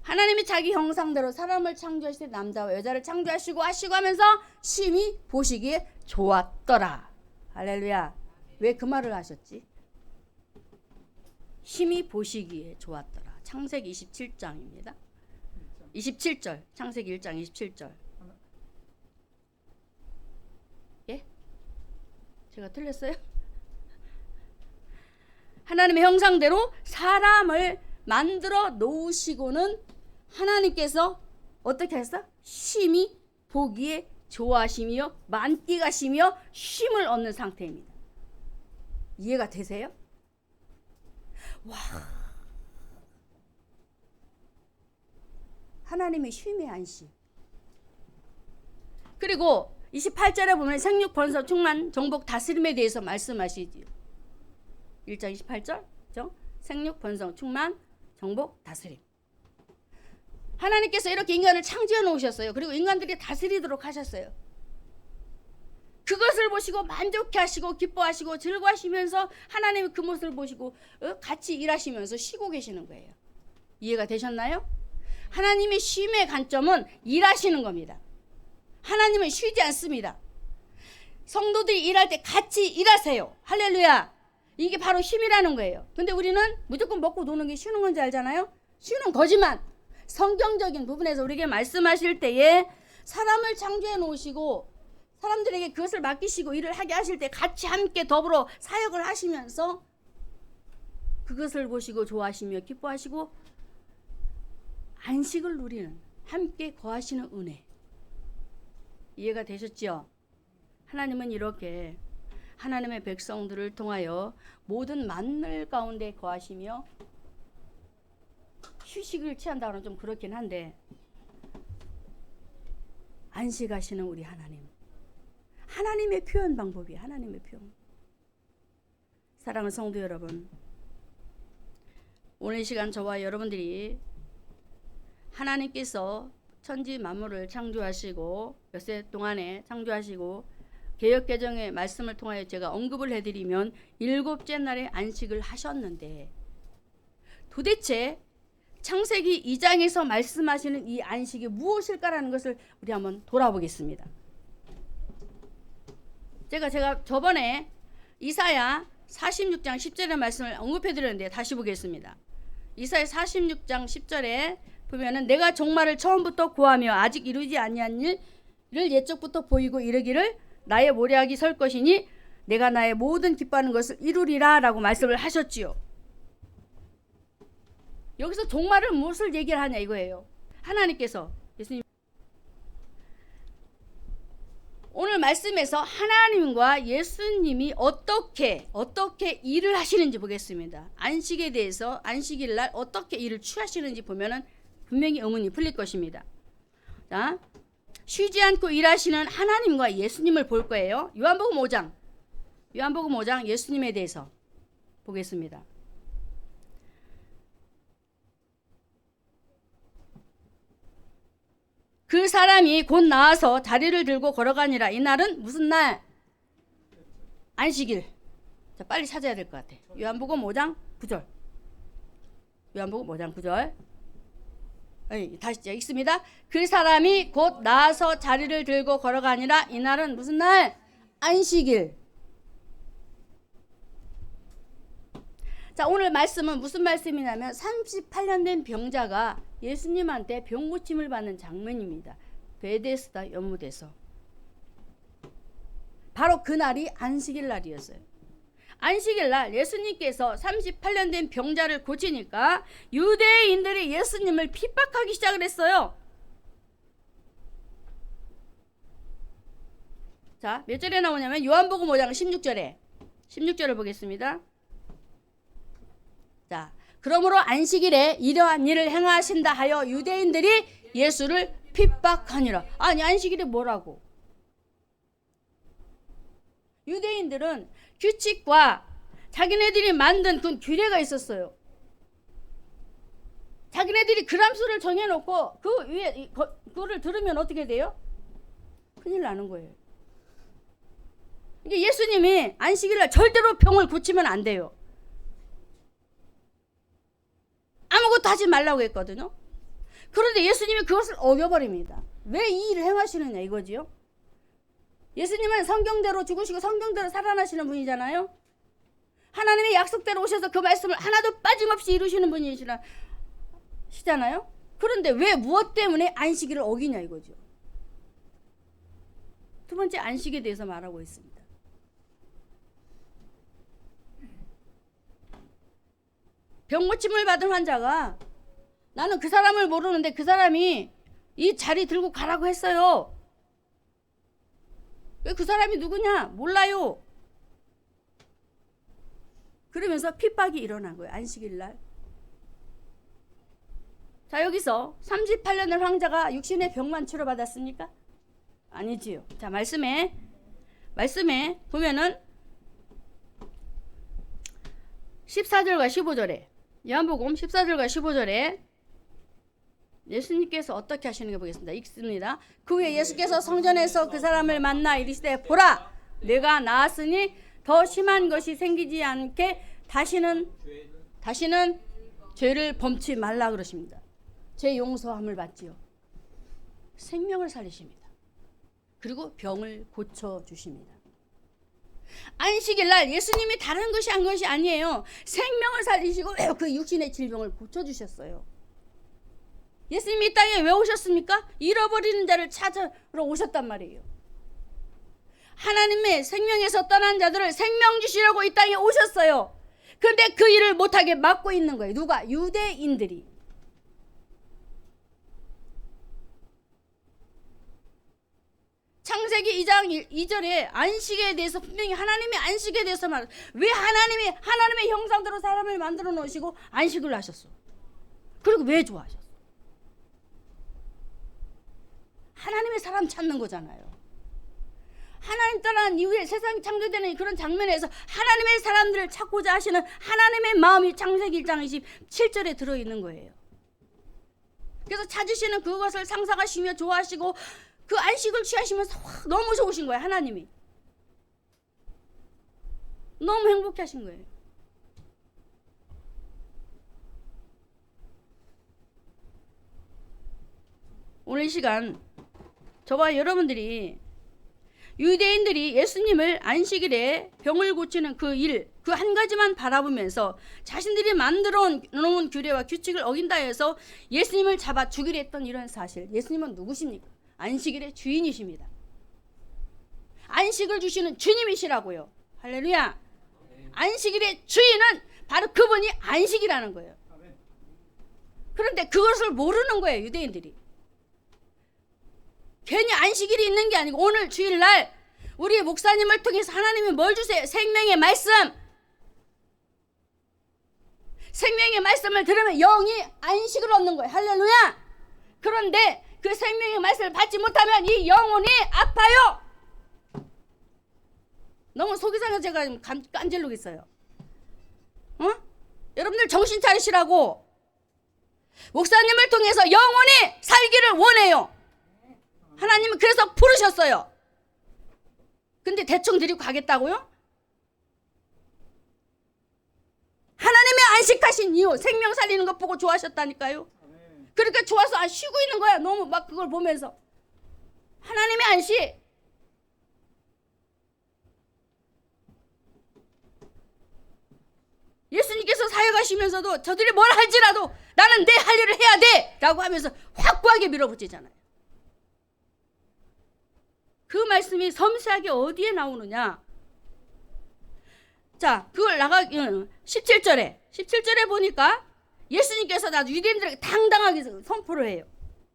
하나님이 자기 형상대로 사람을 창조하실 때 남자와 여자를 창조하시고 하면서 심히 보시기에 좋았더라. 할렐루야. 왜 그 말을 하셨지? 심히 보시기에 좋았더라. 창세기 27장입니다. 27절. 창세기 1장 27절. 예? 제가 틀렸어요? 하나님의 형상대로 사람을 만들어 놓으시고는 하나님께서 어떻게 했어? 심히 보기에 좋아하시며 만끽하시며 쉼을 얻는 상태입니다. 이해가 되세요? 와, 하나님의 쉼의 안식. 그리고 28절에 보면 생육 번성 충만 정복 다스림에 대해서 말씀하시지요. 1장 28절 그렇죠? 생육 번성 충만 정복 다스림. 하나님께서 이렇게 인간을 창조해 놓으셨어요. 그리고 인간들이 다스리도록 하셨어요. 그것을 보시고 만족해 하시고 기뻐하시고 즐거워하시면서 하나님이 그 모습을 보시고 같이 일하시면서 쉬고 계시는 거예요. 이해가 되셨나요? 하나님의 쉼의 관점은 일하시는 겁니다. 하나님은 쉬지 않습니다. 성도들이 일할 때 같이 일하세요. 할렐루야. 이게 바로 쉼이라는 거예요. 근데 우리는 무조건 먹고 노는 게 쉬는 건지 알잖아요. 쉬는 거지만 성경적인 부분에서 우리에게 말씀하실 때에 사람을 창조해 놓으시고 사람들에게 그것을 맡기시고 일을 하게 하실 때 같이 함께 더불어 사역을 하시면서 그것을 보시고 좋아하시며 기뻐하시고 안식을 누리는, 함께 거하시는 은혜. 이해가 되셨죠? 하나님은 이렇게 하나님의 백성들을 통하여 모든 만날 가운데 거하시며 휴식을 취한다고는 좀 그렇긴 한데 안식하시는 우리 하나님. 하나님의 표현 방법이 하나님의 표현. 사랑하는 성도 여러분, 오늘 이 시간 저와 여러분들이 하나님께서 천지 만물을 창조하시고 몇 세 동안에 창조하시고 개역개정의 말씀을 통하여 제가 언급을 해드리면 7째 날에 안식을 하셨는데 도대체 창세기 2장에서 말씀하시는 이 안식이 무엇일까라는 것을 우리 한번 돌아보겠습니다. 제가 저번에 이사야 46장 10절의 말씀을 언급해드렸는데 다시 보겠습니다. 이사야 46장 10절에 보면은 내가 종말을 처음부터 구하며 아직 이루지 아니한 일을 옛적부터 보이고 이르기를 나의 모략이 설 것이니 내가 나의 모든 기뻐하는 것을 이루리라 라고 말씀을 하셨지요. 여기서 종말을 무엇을 얘기를 하냐 이거예요. 하나님께서 예수님 오늘 말씀에서 하나님과 예수님이 어떻게 일을 하시는지 보겠습니다. 안식에 대해서 안식일 날 어떻게 일을 취하시는지 보면은 분명히 의문이 풀릴 것입니다. 자, 쉬지 않고 일하시는 하나님과 예수님을 볼 거예요. 요한복음 5장 예수님에 대해서 보겠습니다. 그 사람이 곧 나와서 자리를 들고 걸어가니라. 이날은 무슨 날? 안식일. 자, 빨리 찾아야 될 것 같아. 요한복음 5장 9절. 요한복음 5장 9절. 다시 읽습니다. 그 사람이 곧 나와서 자리를 들고 걸어가니라. 이날은 무슨 날? 안식일. 자, 오늘 말씀은 무슨 말씀이냐면 38년 된 병자가 예수님한테 병 고침을 받는 장면입니다. 베데스다 연못에서. 바로 그날이 안식일 날이었어요. 안식일 날 예수님께서 38년 된 병자를 고치니까 유대인들이 예수님을 핍박하기 시작을 했어요. 자, 몇 절에 나오냐면 요한복음 5장 16절을 보겠습니다. 자, 그러므로 안식일에 이러한 일을 행하신다 하여 유대인들이 예수를 핍박하니라. 아니, 안식일이 뭐라고? 유대인들은 규칙과 자기네들이 만든 그 규례가 있었어요. 자기네들이 그람수를 정해놓고 그 위에 그거를 들으면 어떻게 돼요? 큰일 나는 거예요. 이게 예수님이 안식일날 절대로 병을 고치면 안 돼요. 아무것도 하지 말라고 했거든요. 그런데 예수님이 그것을 어겨버립니다. 왜 이 일을 행하시느냐 이거지요. 예수님은 성경대로 죽으시고 성경대로 살아나시는 분이잖아요. 하나님의 약속대로 오셔서 그 말씀을 하나도 빠짐없이 이루시는 분이시잖아요. 그런데 왜 무엇 때문에 안식일을 어기냐 이거죠. 두 번째 안식에 대해서 말하고 있습니다. 병고침을 받은 환자가 나는 그 사람을 모르는데 그 사람이 이 자리 들고 가라고 했어요. 왜 그 사람이 누구냐? 몰라요. 그러면서 핍박이 일어난 거예요. 안식일 날. 자, 여기서 38년의 황자가 육신의 병만 치료받았습니까? 아니지요. 자, 말씀에 보면은 14절과 15절에 요한복음 14절과 15절에 예수님께서 어떻게 하시는 거 보겠습니다. 읽습니다. 그 후에 예수께서 성전에서 그 사람을 만나 이르시되 보라 내가 나았으니 더 심한 것이 생기지 않게 다시는 죄를 범치 말라 그러십니다. 죄 용서함을 받지요. 생명을 살리십니다. 그리고 병을 고쳐주십니다. 안식일 날 예수님이 다른 것이 한 것이 아니에요. 생명을 살리시고 그 육신의 질병을 고쳐주셨어요. 예수님이 이 땅에 왜 오셨습니까? 잃어버리는 자를 찾으러 오셨단 말이에요. 하나님의 생명에서 떠난 자들을 생명 주시려고 이 땅에 오셨어요. 그런데 그 일을 못하게 막고 있는 거예요. 누가? 유대인들이. 창세기 2장 2절에 안식에 대해서 분명히 하나님의 안식에 대해서 말. 왜 하나님의 형상대로 사람을 만들어 놓으시고 안식을 하셨어? 그리고 왜 좋아하셨어? 하나님의 사람 찾는 거잖아요. 하나님 떠난 이후에 세상이 창조되는 그런 장면에서 하나님의 사람들을 찾고자 하시는 하나님의 마음이 창세기 1장 27절에 들어있는 거예요. 그래서 찾으시는 그것을 상상하시며 좋아하시고 그 안식을 취하시면서 너무 좋으신 거예요. 하나님이 너무 행복해 하신 거예요. 오늘 이 시간 저와 여러분들이 유대인들이 예수님을 안식일에 병을 고치는 그 일, 그 한 가지만 바라보면서 자신들이 만들어 놓은 규례와 규칙을 어긴다 해서 예수님을 잡아 죽이려 했던 이런 사실. 예수님은 누구십니까? 안식일의 주인이십니다. 안식을 주시는 주님이시라고요. 할렐루야. 안식일의 주인은 바로 그분이 안식이라는 거예요. 그런데 그것을 모르는 거예요. 유대인들이. 괜히 안식일이 있는 게 아니고 오늘 주일날 우리 목사님을 통해서 하나님이 뭘 주세요? 생명의 말씀. 생명의 말씀을 들으면 영이 안식을 얻는 거예요. 할렐루야. 그런데 그 생명의 말씀을 받지 못하면 이 영혼이 아파요. 너무 속이 상해서 제가 깐질르겠어요. 여러분들 정신 차리시라고. 목사님을 통해서 영혼이 살기를 원해요. 하나님은 그래서 부르셨어요. 근데 대충 드리고 가겠다고요? 하나님의 안식하신 이유, 생명 살리는 것 보고 좋아하셨다니까요. 그러니까 좋아서 쉬고 있는 거야. 너무 막 그걸 보면서. 하나님의 안식. 예수님께서 사역하시면서도 저들이 뭘 할지라도 나는 내 할 일을 해야 돼 라고 하면서 확고하게 밀어붙이잖아요. 그 말씀이 섬세하게 어디에 나오느냐. 자, 그걸 17절에 보니까 예수님께서 나도 유대인들에게 당당하게 선포를 해요.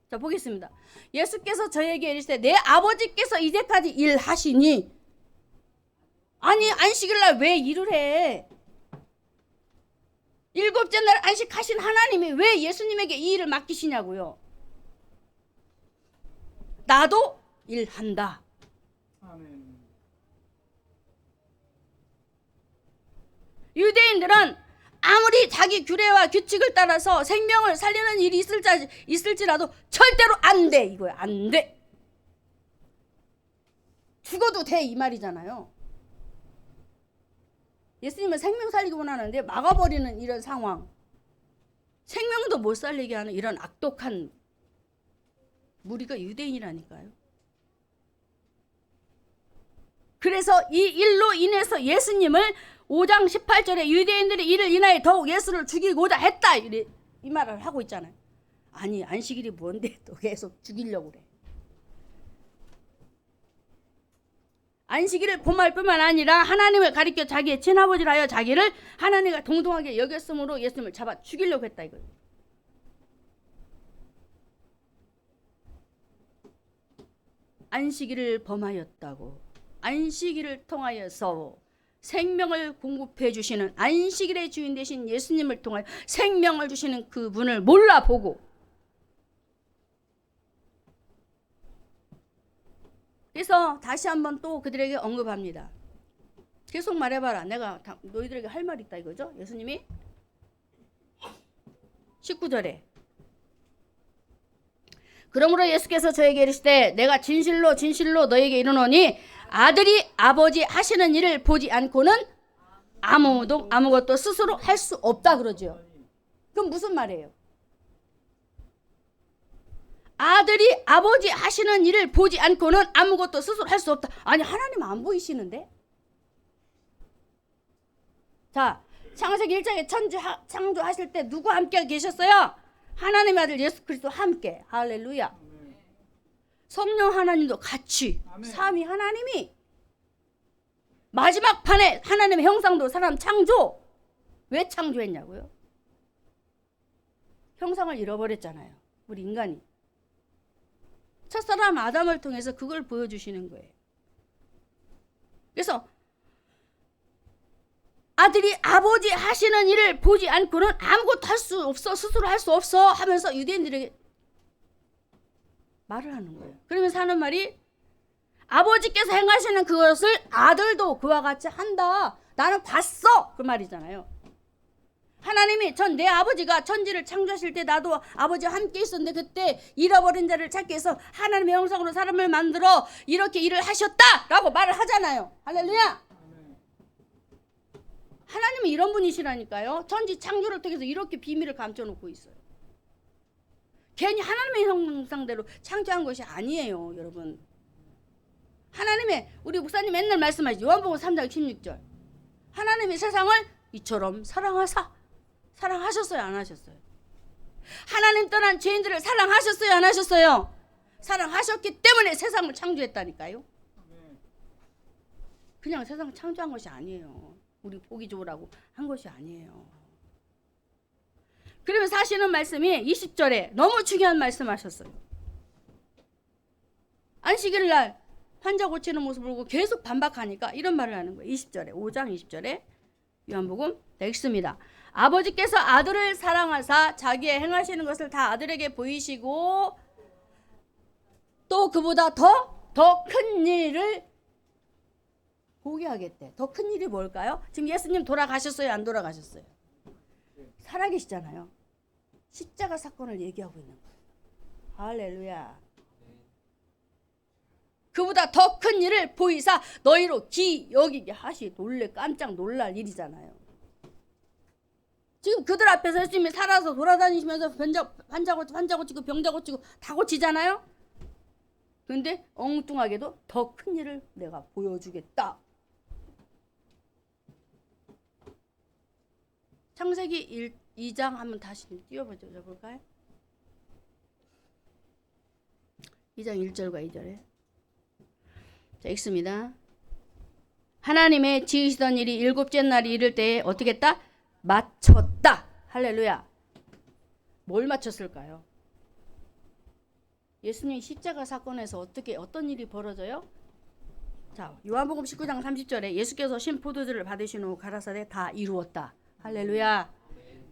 자, 보겠습니다. 예수께서 저에게 이르시되 내 아버지께서 이제까지 일하시니. 아니 안식일날 왜 일을 해? 일곱째 날 안식하신 하나님이 왜 예수님에게 이 일을 맡기시냐고요. 나도 일한다. 아멘. 유대인들은 아무리 자기 규례와 규칙을 따라서 생명을 살리는 일이 있을지라도 절대로 안 돼. 이거야. 안 돼. 죽어도 돼. 이 말이잖아요. 예수님은 생명 살리기 원하는데 막아버리는 이런 상황. 생명도 못 살리게 하는 이런 악독한 무리가 유대인이라니까요. 그래서 이 일로 인해서 예수님을 5장 18절에 유대인들이 이를 인하여 더욱 예수를 죽이고자 했다. 이 말을 하고 있잖아요. 아니 안식일이 뭔데 또 계속 죽이려고 그래. 안식일을 범할 뿐만 아니라 하나님을 가리켜 자기의 친아버지라 하여 자기를 하나님과 동등하게 여겼으므로 예수님을 잡아 죽이려고 했다 이거예요. 안식일을 범하였다고. 안식일을 통하여서 생명을 공급해 주시는 안식일의 주인 되신 예수님을 통하여 생명을 주시는 그분을 몰라보고, 그래서 다시 한번 또 그들에게 언급합니다. 계속 말해봐라. 내가 너희들에게 할 말이 있다 이거죠. 예수님이 19절에 그러므로 예수께서 저에게 이르시되 내가 진실로 진실로 너에게 이르노니 아들이 아버지 하시는 일을 보지 않고는 아무것도 스스로 할 수 없다 그러죠. 그럼 무슨 말이에요? 아들이 아버지 하시는 일을 보지 않고는 아무것도 스스로 할 수 없다. 아니 하나님 안 보이시는데? 자, 창세기 1장에 창조하실 때 누구 함께 계셨어요? 하나님의 아들 예수 그리스도 함께. 할렐루야. 성령 하나님도 같이. 삼위 하나님이 마지막 판에 하나님의 형상도 사람 창조. 왜 창조했냐고요? 형상을 잃어버렸잖아요. 우리 인간이. 첫사람 아담을 통해서 그걸 보여주시는 거예요. 그래서 아들이 아버지 하시는 일을 보지 않고는 아무것도 할 수 없어, 스스로 할 수 없어 하면서 유대인들에게 말을 하는 거예요. 그러면서 하는 말이 아버지께서 행하시는 그것을 아들도 그와 같이 한다. 나는 봤어. 그 말이잖아요. 하나님이 내 아버지가 천지를 창조하실 때 나도 아버지와 함께 있었는데 그때 잃어버린 자를 찾기 위해서 하나님의 형상으로 사람을 만들어 이렇게 일을 하셨다라고 말을 하잖아요. 할렐루야. 하나님은 이런 분이시라니까요. 천지 창조를 통해서 이렇게 비밀을 감춰놓고 있어요. 괜히 하나님의 형상대로 창조한 것이 아니에요, 여러분. 하나님의, 우리 목사님 맨날 말씀하시죠. 요한복음 3장 16절. 하나님이 세상을 이처럼 사랑하셨어요, 안 하셨어요? 하나님 떠난 죄인들을 사랑하셨어요, 안 하셨어요? 사랑하셨기 때문에 세상을 창조했다니까요. 그냥 세상을 창조한 것이 아니에요. 우리 보기 좋으라고 한 것이 아니에요. 그러면서 하시는 말씀이 20절에 너무 중요한 말씀 하셨어요. 안식일 날 환자 고치는 모습을 보고 계속 반박하니까 이런 말을 하는 거예요. 20절에 5장 20절에 요한복음 읽습니다. 아버지께서 아들을 사랑하사 자기의 행하시는 것을 다 아들에게 보이시고 또 그보다 더 큰 일을 보게 하겠대. 더 큰 일이 뭘까요? 지금 예수님 돌아가셨어요, 안 돌아가셨어요? 살아계시잖아요. 십자가 사건을 얘기하고 있는 거예요. 할렐루야. 그보다 더 큰 일을 보이사 너희로 여기게 하시. 깜짝 놀랄 일이잖아요. 지금 그들 앞에서 예수님이 살아서 돌아다니시면서 환자 고치고 병자 고치고 다 고치잖아요. 그런데 엉뚱하게도 더 큰 일을 내가 보여주겠다. 창세기 2장 한번 다시 띄워보죠. 볼까요? 2장 1절과 2절에 자, 읽습니다. 하나님의 지으시던 일이 일곱째 날이 이를 때에 어떻게 했다? 마쳤다. 할렐루야. 뭘 마쳤을까요? 예수님 십자가 사건에서 어떤 일이 벌어져요? 자, 요한복음 19장 30절에 예수께서 신 포도주를 받으신 후 가라사대 다 이루었다. 할렐루야.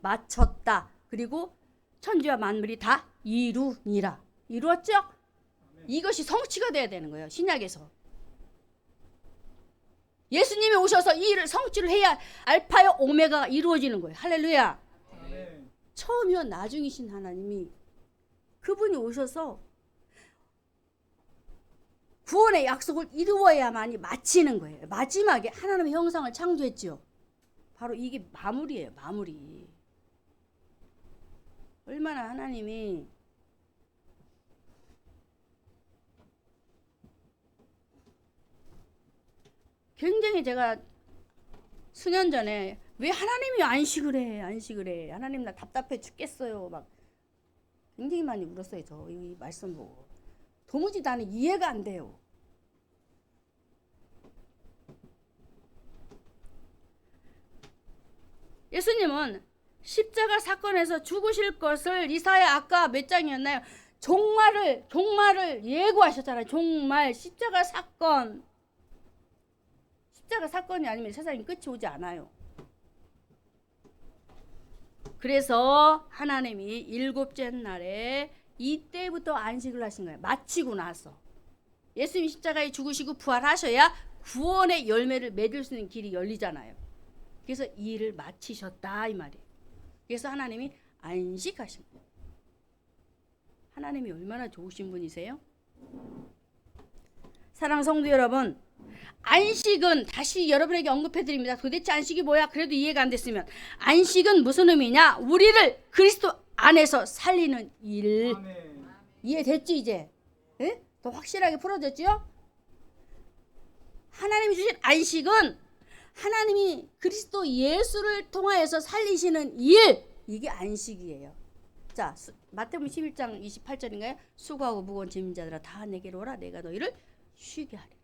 마쳤다. 그리고 천지와 만물이 다 이루니라. 이루었죠? 이것이 성취가 돼야 되는 거예요. 신약에서. 예수님이 오셔서 이 일을 성취를 해야 알파요 오메가가 이루어지는 거예요. 할렐루야. 처음이요 나중이신 하나님이 그분이 오셔서 구원의 약속을 이루어야만이 마치는 거예요. 마지막에 하나님의 형상을 창조했지요. 바로 이게 마무리예요. 마무리. 얼마나 하나님이 굉장히 제가 수년 전에 왜 하나님이 안식을 해 하나님 나 답답해 죽겠어요 막 굉장히 많이 울었어요. 저 이 말씀 보고 도무지 나는 이해가 안 돼요. 예수님은 십자가 사건에서 죽으실 것을 이사야 아까 몇 장이었나요? 종말을 예고하셨잖아요. 종말 십자가 사건이 아니면 세상이 끝이 오지 않아요. 그래서 하나님이 일곱째 날에 이때부터 안식을 하신 거예요. 마치고 나서. 예수님이 십자가에 죽으시고 부활하셔야 구원의 열매를 맺을 수 있는 길이 열리잖아요. 그래서 이 일을 마치셨다 이 말이에요. 그래서 하나님이 안식하신 거예요. 하나님이 얼마나 좋으신 분이세요? 사랑하는 성도 여러분, 안식은 다시 여러분에게 언급해드립니다. 도대체 안식이 뭐야? 그래도 이해가 안 됐으면 안식은 무슨 의미냐? 우리를 그리스도 안에서 살리는 일. 아멘. 이해됐지 이제? 에? 더 확실하게 풀어졌죠? 하나님이 주신 안식은 하나님이 그리스도 예수를 통하여서 살리시는 일. 이게 안식이에요. 자, 마태복음 11장 28절인가요? 수고하고 무거운 짐진 자들아 다 내게로 오라. 내가 너희를 쉬게 하리라.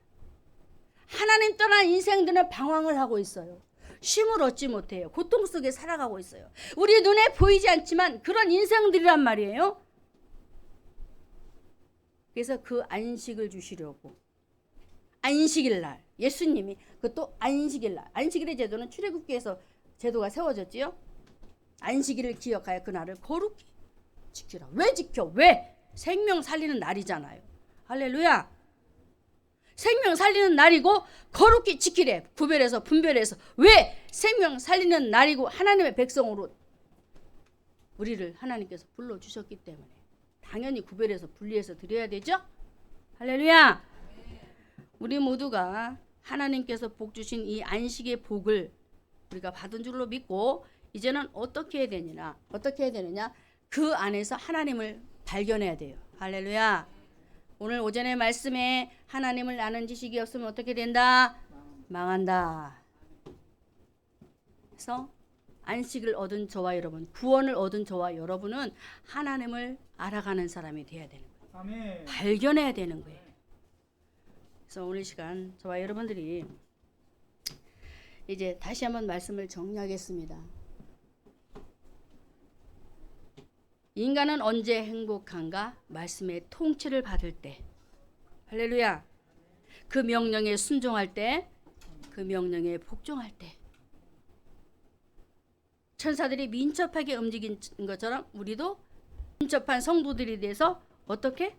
하나님 떠난 인생들은 방황을 하고 있어요. 쉼을 얻지 못해요. 고통 속에 살아가고 있어요. 우리 눈에 보이지 않지만 그런 인생들이란 말이에요. 그래서 그 안식을 주시려고 안식일 날 예수님이 그것도 안식일 날 안식일의 제도는 출애굽기에서 제도가 세워졌지요. 안식일을 기억하여 그날을 거룩히 지키라. 왜 지켜? 왜? 생명 살리는 날이잖아요. 할렐루야. 생명 살리는 날이고 거룩히 지키래. 구별해서 분별해서. 왜? 생명 살리는 날이고 하나님의 백성으로 우리를 하나님께서 불러주셨기 때문에 당연히 구별해서 분리해서 드려야 되죠. 할렐루야. 우리 모두가 하나님께서 복 주신 이 안식의 복을 우리가 받은 줄로 믿고 이제는 어떻게 해야 되느냐 그 안에서 하나님을 발견해야 돼요. 할렐루야. 오늘 오전의 말씀에 하나님을 아는 지식이 없으면 어떻게 된다? 망한다. 그래서 안식을 얻은 저와 여러분, 구원을 얻은 저와 여러분은 하나님을 알아가는 사람이 돼야 되는 거예요. 아멘. 발견해야 되는 거예요. 그래서 오늘 시간 저와 여러분들이 이제 다시 한번 말씀을 정리하겠습니다. 인간은 언제 행복한가? 말씀의 통치를 받을 때. 할렐루야. 그 명령에 순종할 때, 그 명령에 복종할 때. 천사들이 민첩하게 움직인 것처럼 우리도 민첩한 성도들이 돼서 어떻게?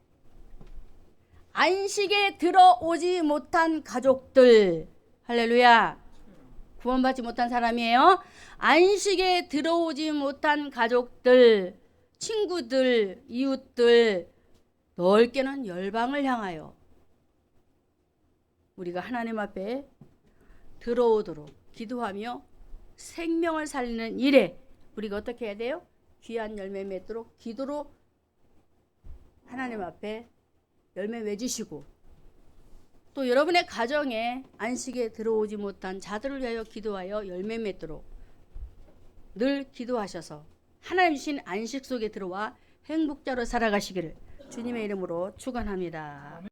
안식에 들어오지 못한 가족들. 할렐루야. 구원받지 못한 사람이에요. 안식에 들어오지 못한 가족들, 친구들, 이웃들, 넓게는 열방을 향하여 우리가 하나님 앞에 들어오도록 기도하며 생명을 살리는 일에 우리가 어떻게 해야 돼요? 귀한 열매 맺도록 기도로 하나님 앞에 열매 맺으시고 또 여러분의 가정에 안식에 들어오지 못한 자들을 위하여 기도하여 열매 맺도록 늘 기도하셔서 하나님 주신 안식 속에 들어와 행복자로 살아가시기를 주님의 이름으로 축원합니다.